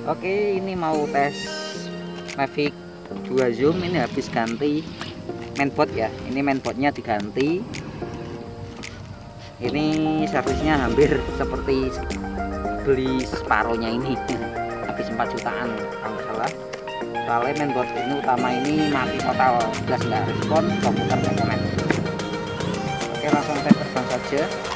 Oke, ini mau tes Mavic 2 zoom. Ini habis ganti mainboard ya. Ini mainboardnya diganti. Ini servisnya hampir seperti beli separuhnya ini. Habis 4 jutaan kalau nggak salah. Soalnya mainboard ini utama ini mati total, jelas nggak respon, komputer nggak komen. Oke, langsung saya terbang saja.